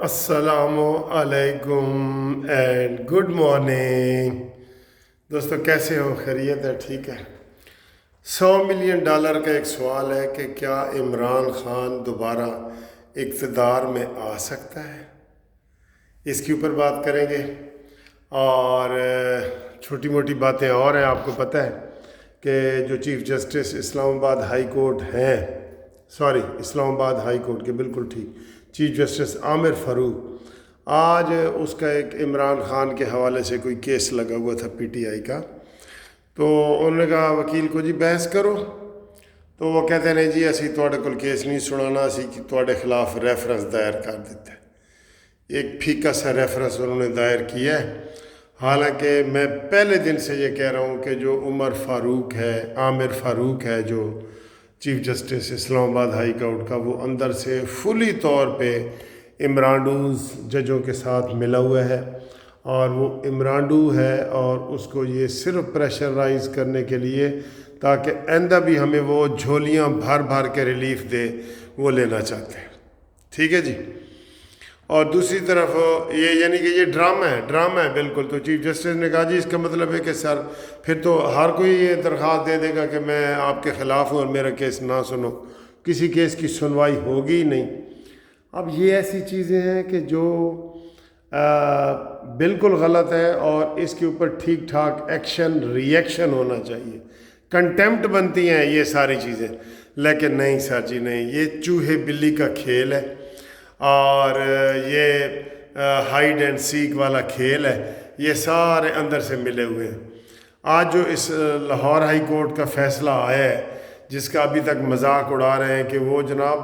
السلام علیکم and good morning دوستو، کیسے ہو؟ خیریت ہے؟ ٹھیک ہے۔ $100 ملین کا ایک سوال ہے کہ کیا عمران خان دوبارہ اقتدار میں آ سکتا ہے؟ اس کے اوپر بات کریں گے، اور چھوٹی موٹی باتیں اور ہیں۔ آپ کو پتہ ہے کہ جو چیف جسٹس اسلام آباد ہائی کورٹ ہیں، اسلام آباد ہائی کورٹ کے بالکل ٹھیک، چیف جسٹس عامر فاروق، آج اس کا ایک عمران خان کے حوالے سے کوئی کیس لگا ہوا تھا پی ٹی آئی کا، تو انہوں نے کہا وکیل کو جی بحث کرو، تو وہ کہتے ہیں نہیں جی اسی تواڈے کول کیس نہیں سنانا، اسی تواڈے خلاف ریفرنس دائر کر دیتا ہے۔ ایک پھیکا سا ریفرنس انہوں نے دائر کیا ہے، حالانکہ میں پہلے دن سے یہ کہہ رہا ہوں کہ جو عامر فاروق ہے جو چیف جسٹس اسلام آباد ہائی کورٹ کا، وہ اندر سے فلی طور پہ عمرانڈوز ججوں کے ساتھ ملا ہوا ہے، اور وہ عمرانڈو ہے، اور اس کو یہ صرف پریشرائز کرنے کے لیے تاکہ آئندہ بھی ہمیں وہ جھولیاں بھر بھر کے ریلیف دے، وہ لینا چاہتے ہیں۔ ٹھیک ہے جی۔ اور دوسری طرف یہ یعنی کہ یہ ڈرامہ ہے بالکل۔ تو چیف جسٹس نے کہا جی اس کا مطلب ہے کہ سر پھر تو ہر کوئی یہ درخواست دے دے گا کہ میں آپ کے خلاف ہوں اور میرا کیس نہ سنو، کسی کیس کی سنوائی ہوگی ہی نہیں۔ اب یہ ایسی چیزیں ہیں کہ جو بالکل غلط ہے، اور اس کے اوپر ٹھیک ٹھاک ری ایکشن ہونا چاہیے، کنٹیمپٹ بنتی ہیں یہ ساری چیزیں، لیکن نہیں سر جی نہیں، یہ چوہے بلی کا کھیل ہے، اور یہ ہائیڈ اینڈ سیک والا کھیل ہے، یہ سارے اندر سے ملے ہوئے ہیں۔ آج جو اس لاہور ہائی کورٹ کا فیصلہ آیا ہے، جس کا ابھی تک مذاق اڑا رہے ہیں کہ وہ جناب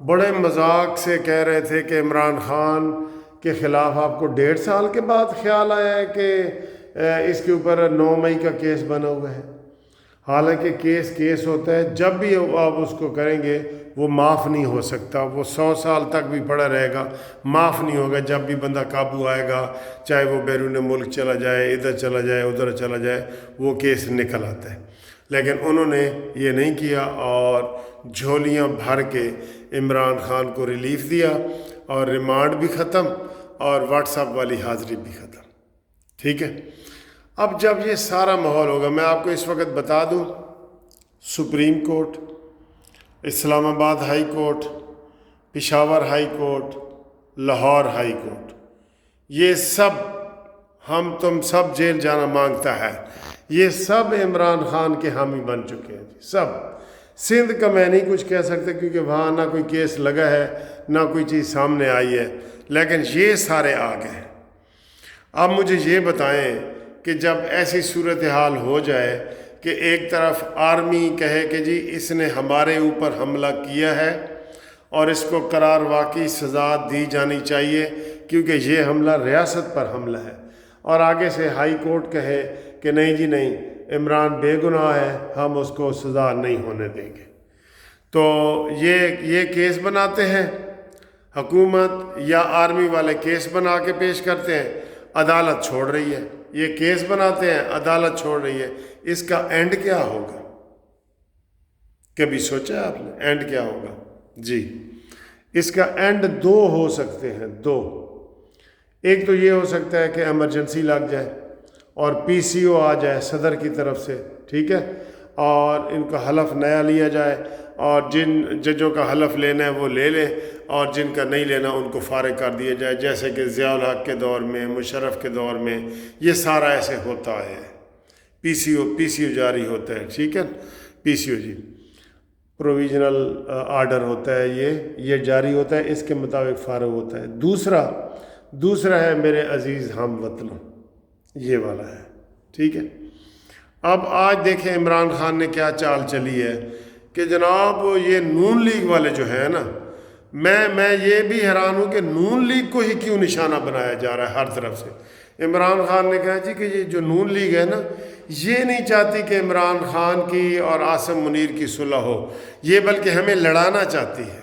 بڑے مذاق سے کہہ رہے تھے کہ عمران خان کے خلاف آپ کو 1.5 سال کے بعد خیال آیا ہے کہ اس کے اوپر 9 مئی کا کیس بنا ہوا ہے۔ حالانکہ کیس ہوتا ہے، جب بھی آپ اس کو کریں گے وہ معاف نہیں ہو سکتا، وہ 100 سال تک بھی پڑا رہے گا، معاف نہیں ہوگا۔ جب بھی بندہ قابو آئے گا، چاہے وہ بیرون ملک چلا جائے، ادھر چلا جائے، ادھر چلا جائے، وہ کیس نکل آتا ہے۔ لیکن انہوں نے یہ نہیں کیا، اور جھولیاں بھر کے عمران خان کو ریلیف دیا، اور ریمانڈ بھی ختم، اور واٹس ایپ والی حاضری بھی ختم۔ ٹھیک ہے۔ اب جب یہ سارا ماحول ہوگا، میں آپ کو اس وقت بتا دوں، سپریم کورٹ، اسلام آباد high court, Peshawar high court, Lahore high court, یہ سب ہم تم سب جیل جانا مانگتا ہے، یہ سب عمران خان کے حامی بن چکے ہیں، سب۔ سندھ کا میں نہیں کچھ کہہ سکتا کیونکہ وہاں نہ کوئی کیس لگا ہے، نہ کوئی چیز سامنے آئی ہے، لیکن یہ سارے آ گئے۔ اب مجھے یہ بتائیں کہ جب ایسی صورتحال ہو جائے کہ ایک طرف آرمی کہے کہ جی اس نے ہمارے اوپر حملہ کیا ہے اور اس کو قرار واقعی سزا دی جانی چاہیے کیونکہ یہ حملہ ریاست پر حملہ ہے، اور آگے سے ہائی کورٹ کہے کہ نہیں جی نہیں، عمران بے گناہ ہے، ہم اس کو سزا نہیں ہونے دیں گے، تو یہ کیس بناتے ہیں حکومت یا آرمی والے، کیس بنا کے پیش کرتے ہیں، عدالت چھوڑ رہی ہے، یہ کیس بناتے ہیں، عدالت چھوڑ رہی ہے۔ اس کا اینڈ کیا ہوگا؟ کبھی سوچا آپ نے اینڈ کیا ہوگا؟ جی، اس کا اینڈ 2 ہو سکتے ہیں، 2۔ ایک تو یہ ہو سکتا ہے کہ ایمرجنسی لگ جائے اور پی سی او آ جائے صدر کی طرف سے، ٹھیک ہے، اور ان کا حلف نیا لیا جائے، اور جن ججوں کا حلف لینا ہے وہ لے لیں، اور جن کا نہیں لینا ان کو فارغ کر دیا جائے، جیسے کہ ضیاء الحق کے دور میں، مشرف کے دور میں، یہ سارا ایسے ہوتا ہے، پی سی او جاری ہوتا ہے، ٹھیک ہے، پی سی او جی پروویژنل آرڈر ہوتا ہے، یہ جاری ہوتا ہے، اس کے مطابق فارغ ہوتا ہے۔ دوسرا ہے میرے عزیز ہم وطنوں، یہ والا ہے، ٹھیک ہے۔ اب آج دیکھیں عمران خان نے کیا چال چلی ہے کہ جناب یہ نون لیگ والے جو ہیں نا، میں یہ بھی حیران ہوں کہ نون لیگ کو ہی کیوں نشانہ بنایا جا رہا ہے ہر طرف سے۔ عمران خان نے کہا جی کہ یہ جو نون لیگ ہے نا، یہ نہیں چاہتی کہ عمران خان کی اور عاصم منیر کی صلح ہو، یہ بلکہ ہمیں لڑانا چاہتی ہے،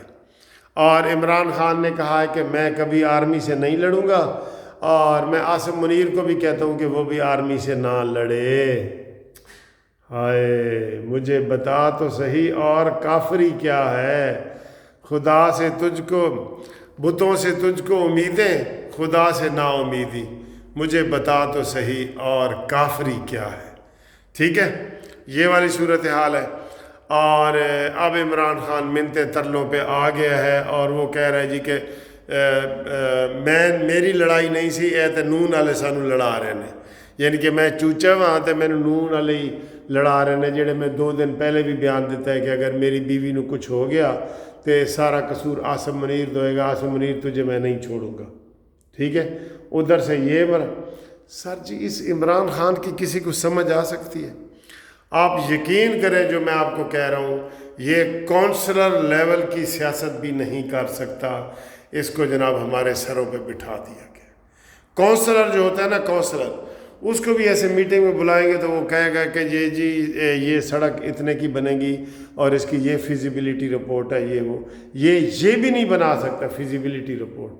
اور عمران خان نے کہا ہے کہ میں کبھی آرمی سے نہیں لڑوں گا، اور میں عاصم منیر کو بھی کہتا ہوں کہ وہ بھی آرمی سے نہ لڑے۔ ہائے مجھے بتا تو صحیح، اور کافری کیا ہے؟ خدا سے تجھ کو بتوں سے تجھ کو امیدیں، خدا سے نا امیدی، مجھے بتا تو صحیح اور کافری کیا ہے۔ ٹھیک ہے، یہ والی صورتحال ہے۔ اور اب عمران خان منتے ترلوں پہ آ گیا ہے اور وہ کہہ رہا ہے جی کہ میری لڑائی نہیں سی، اے تے نون والے سانو لڑا رہے ہیں، یعنی کہ میں چوچا وہاں تے میں نون والے ہی لڑا رہے ہیں، جڑے میں 2 دن پہلے بھی بیان دیتا ہے کہ اگر میری بیوی نو کچھ ہو گیا تو سارا قصور عاصم منیر دوئے گا، عاصم منیر تجھے میں نہیں چھوڑوں گا۔ ٹھیک ہے، ادھر سے یہ سر جی اس عمران خان کی کسی کو سمجھ آ سکتی ہے؟ آپ یقین کریں جو میں آپ کو کہہ رہا ہوں، یہ کونسلر لیول کی سیاست بھی نہیں کر سکتا، اس کو جناب ہمارے سروں پہ بٹھا دیا گیا۔ کونسلر جو ہوتا ہے نا، کونسلر، اس کو بھی ایسے میٹنگ میں بلائیں گے تو وہ کہے گا کہ یہ سڑک اتنے کی بنے گی اور اس کی یہ فیزیبلٹی رپورٹ ہے، یہ بھی نہیں بنا سکتا فیزیبلٹی رپورٹ،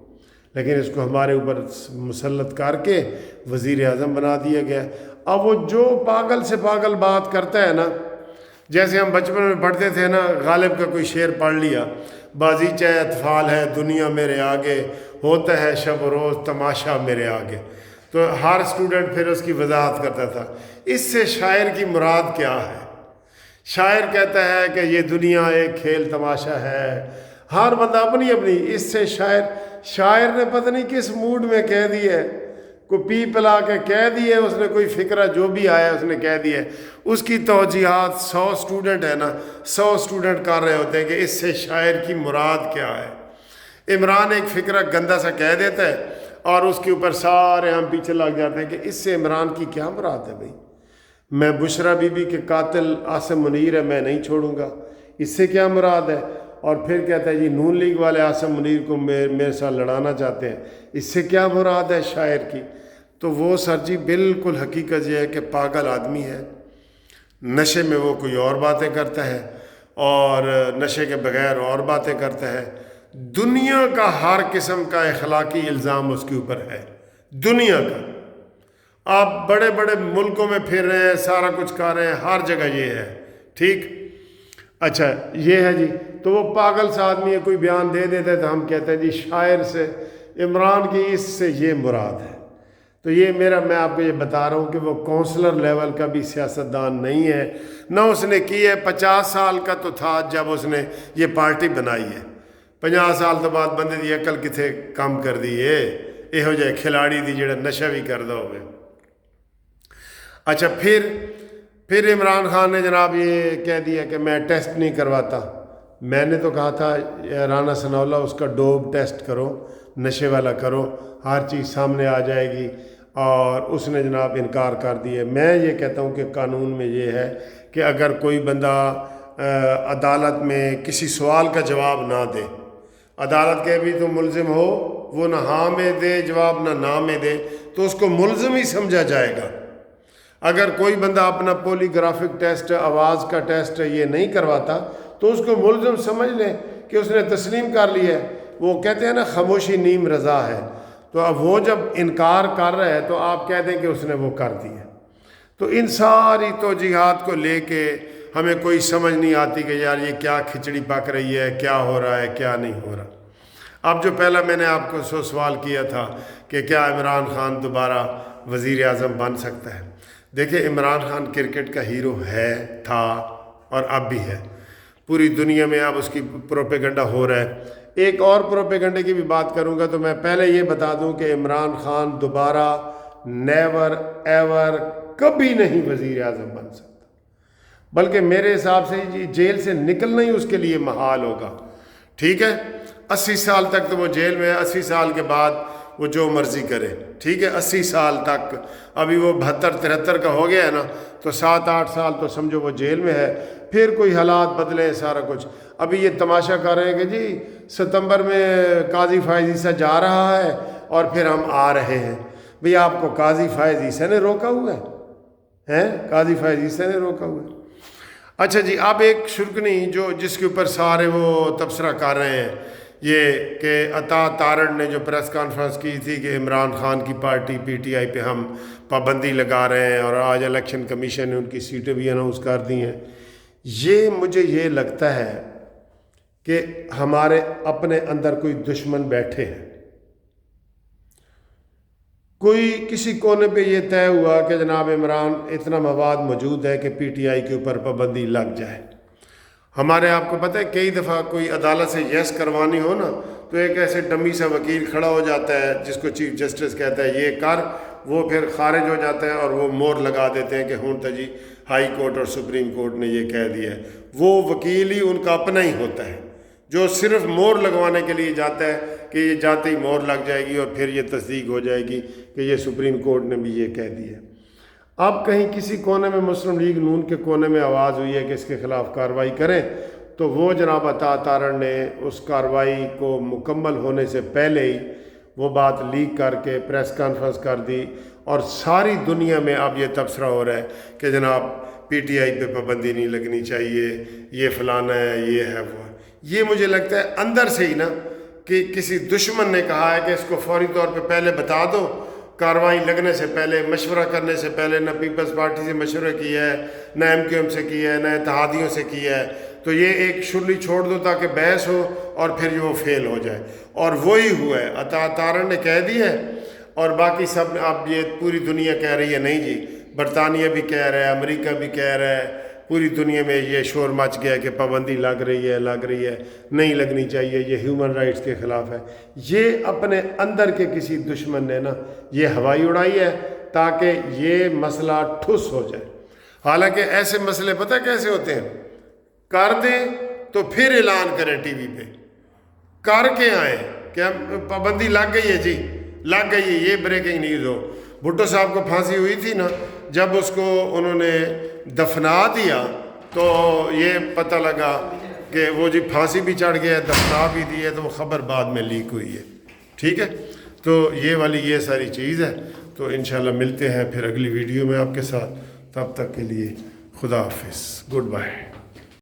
لیکن اس کو ہمارے اوپر مسلط کر کے وزیر اعظم بنا دیا گیا۔ اب وہ جو پاگل سے پاگل بات کرتا ہے نا، جیسے ہم بچپن میں پڑھتے تھے نا، غالب کا کوئی شعر پڑھ لیا، بازیچہ اطفال ہے دنیا میرے آگے، ہوتا ہے شب و روز تماشا میرے آگے، تو ہر اسٹوڈنٹ پھر اس کی وضاحت کرتا تھا اس سے شاعر کی مراد کیا ہے۔ شاعر کہتا ہے کہ یہ دنیا ایک کھیل تماشا ہے، ہر بندہ اپنی اپنی، اس سے شاعر نے پتہ نہیں کس موڈ میں کہہ دی ہے، کوئی پی پلا کے کہہ دی ہے اس نے، کوئی فکرہ جو بھی آیا اس نے کہہ دی ہے، اس کی توجیہات 100 اسٹوڈنٹ ہے نا، 100 اسٹوڈنٹ کر رہے ہوتے ہیں کہ اس سے شاعر کی مراد کیا ہے۔ عمران ایک فکرہ گندا سا کہہ دیتا ہے اور اس کے اوپر سارے ہم پیچھے لگ جاتے ہیں کہ اس سے عمران کی کیا مراد ہے بھائی؟ میں بشرا بی بی کے قاتل عاصم منیر ہے میں نہیں چھوڑوں گا، اس سے کیا مراد ہے؟ اور پھر کہتا ہے جی نون لیگ والے عاصم منیر کو میرے ساتھ لڑانا چاہتے ہیں، اس سے کیا مراد ہے شاعر کی؟ تو وہ سر جی بالکل حقیقت یہ ہے کہ پاگل آدمی ہے، نشے میں وہ کوئی اور باتیں کرتا ہے اور نشے کے بغیر اور باتیں کرتا ہے۔ دنیا کا ہر قسم کا اخلاقی الزام اس کے اوپر ہے، دنیا کا۔ آپ بڑے بڑے ملکوں میں پھر رہے ہیں، سارا کچھ کر رہے ہیں، ہر جگہ یہ ہے۔ ٹھیک، اچھا یہ ہے جی، تو وہ پاگل سا آدمی ہے، کوئی بیان دے دیتا ہے تو ہم کہتے ہیں جی شاعر سے عمران کی اس سے یہ مراد ہے۔ تو یہ میں آپ کو یہ بتا رہا ہوں کہ وہ کونسلر لیول کا بھی سیاستدان نہیں ہے، نہ اس نے کی ہے۔ 50 سال کا تو تھا جب اس نے یہ پارٹی بنائی ہے، 50 سال تو بعد بندے دی عقل کتنے کم کر دی ہے، یہو جہے کھلاڑی دی جڑا نشہ بھی کردا ہوئے۔ اچھا پھر عمران خان نے جناب یہ کہہ دیا کہ میں ٹیسٹ نہیں کرواتا۔ میں نے تو کہا تھا رانا ثناء اللہ اس کا ڈوپ ٹیسٹ کرو، نشے والا کرو، ہر چیز سامنے آ جائے گی، اور اس نے جناب انکار کر دیا۔ میں یہ کہتا ہوں کہ قانون میں یہ ہے کہ اگر کوئی بندہ عدالت میں کسی سوال کا جواب نہ دے، عدالت کے بھی تو ملزم ہو، وہ نہ ہاں میں دے جواب نہ نہ میں دے، تو اس کو ملزم ہی سمجھا جائے گا۔ اگر کوئی بندہ اپنا پولی گرافک ٹیسٹ، آواز کا ٹیسٹ یہ نہیں کرواتا تو اس کو ملزم سمجھ لیں کہ اس نے تسلیم کر لیا ہے۔ وہ کہتے ہیں نا خاموشی نیم رضا ہے، تو اب وہ جب انکار کر رہا ہے تو آپ کہہ دیں کہ اس نے وہ کر دیا۔ تو ان ساری توجیہات کو لے کے ہمیں کوئی سمجھ نہیں آتی کہ یار یہ کیا کھچڑی پک رہی ہے، کیا ہو رہا ہے کیا نہیں ہو رہا۔ اب جو پہلا میں نے آپ کو سوال کیا تھا کہ کیا عمران خان دوبارہ وزیر اعظم بن سکتا ہے، دیکھیں عمران خان کرکٹ کا ہیرو ہے، تھا اور اب بھی ہے۔ پوری دنیا میں اب اس کی پروپیگنڈا ہو رہا ہے۔ ایک اور پروپیگنڈے کی بھی بات کروں گا تو میں پہلے یہ بتا دوں کہ عمران خان دوبارہ نیور ایور کبھی نہیں وزیر اعظم بن سکتا، بلکہ میرے حساب سے جیل سے نکلنا ہی اس کے لیے محال ہوگا۔ ٹھیک ہے، 80 سال تک تو وہ جیل میں ہے، 80 سال کے بعد وہ جو مرضی کرے۔ ٹھیک ہے، 80 سال تک، ابھی وہ 72-73 کا ہو گیا ہے نا، تو 7-8 سال تو سمجھو وہ جیل میں ہے، پھر کوئی حالات بدلے سارا کچھ۔ ابھی یہ تماشا کر رہے ہیں کہ جی ستمبر میں قاضی فائز عیسیٰ جا رہا ہے اور پھر ہم آ رہے ہیں۔ بھئی آپ کو قاضی فائز عیسیٰ نے روکا ہوا ہے؟ قاضی فائز عیسیٰ نے روکا ہوا ہے؟ اچھا جی، اب ایک شرکنی جس کے اوپر سارے وہ تبصرہ کر رہے ہیں، یہ کہ عطا تارڑ نے جو پریس کانفرنس کی تھی کہ عمران خان کی پارٹی پی ٹی آئی پہ ہم پابندی لگا رہے ہیں اور آج الیکشن کمیشن نے ان کی سیٹیں بھی اناؤنس کر دی ہیں، یہ مجھے یہ لگتا ہے کہ ہمارے اپنے اندر کوئی دشمن بیٹھے ہیں. کوئی کسی کونے پہ یہ طے ہوا کہ جناب عمران اتنا مواد موجود ہے کہ پی ٹی آئی کے اوپر پابندی لگ جائے. ہمارے آپ کو پتہ ہے کئی دفعہ کوئی عدالت سے یس کروانی ہو نا تو ایک ایسے ڈمی سا وکیل کھڑا ہو جاتا ہے جس کو چیف جسٹس کہتا ہے یہ کر، وہ پھر خارج ہو جاتا ہے اور وہ مور لگا دیتے ہیں کہ ہوں تو جی ہائی کورٹ اور سپریم کورٹ نے یہ کہہ دیا ہے. وہ وکیل ہی ان کا اپنا ہی ہوتا ہے جو صرف مور لگوانے کے لیے جاتا ہے کہ یہ جاتے ہی مور لگ جائے گی اور پھر یہ تصدیق ہو جائے گی کہ یہ سپریم کورٹ نے بھی یہ کہہ دیا ہے. اب کہیں کسی کونے میں مسلم لیگ نون کے کونے میں آواز ہوئی ہے کہ اس کے خلاف کارروائی کریں تو وہ جناب عطا تارڑ نے اس کارروائی کو مکمل ہونے سے پہلے ہی وہ بات لیک کر کے پریس کانفرنس کر دی اور ساری دنیا میں اب یہ تبصرہ ہو رہا ہے کہ جناب پی ٹی آئی پہ پابندی نہیں لگنی چاہیے، یہ فلانا ہے، یہ ہے، وہ ہے. یہ مجھے لگتا ہے اندر سے ہی نا کہ کسی دشمن نے کہا ہے کہ اس کو فوری طور پہ پہلے بتا دو، کارروائی لگنے سے پہلے، مشورہ کرنے سے پہلے. نہ پیپلز پارٹی سے مشورہ کیا ہے، نہ ایم کیو ایم سے کیا ہے، نہ اتحادیوں سے کیا ہے. تو یہ ایک شرلی چھوڑ دو تاکہ بحث ہو اور پھر وہ فیل ہو جائے. اور وہی ہوا ہے، عطا تارڑ نے کہہ دیا ہے اور باقی سب اب یہ پوری دنیا کہہ رہی ہے نہیں جی، برطانیہ بھی کہہ رہا ہے، امریکہ بھی کہہ رہا ہے، پوری دنیا میں یہ شور مچ گیا کہ پابندی لگ رہی ہے، نہیں لگنی چاہیے، یہ ہیومن رائٹس کے خلاف ہے. یہ اپنے اندر کے کسی دشمن نے نا یہ ہوائی اڑائی ہے تاکہ یہ مسئلہ ٹھس ہو جائے. حالانکہ ایسے مسئلے پتہ کیسے ہوتے ہیں، کر دیں تو پھر اعلان کریں ٹی وی پہ، کر کے آئیں کہ پابندی لگ گئی ہے جی، لگ گئی ہے، یہ بریکنگ نیوز ہو. بھٹو صاحب کو پھانسی ہوئی تھی نا، جب اس کو انہوں نے دفنا دیا تو یہ پتہ لگا کہ وہ جی پھانسی بھی چڑھ گیا ہے، دفنا بھی دی ہے، تو وہ خبر بعد میں لیک ہوئی ہے. ٹھیک ہے، تو یہ والی یہ ساری چیز ہے. تو انشاءاللہ ملتے ہیں پھر اگلی ویڈیو میں آپ کے ساتھ. تب تک کے لیے خدا حافظ، گڈ بائے.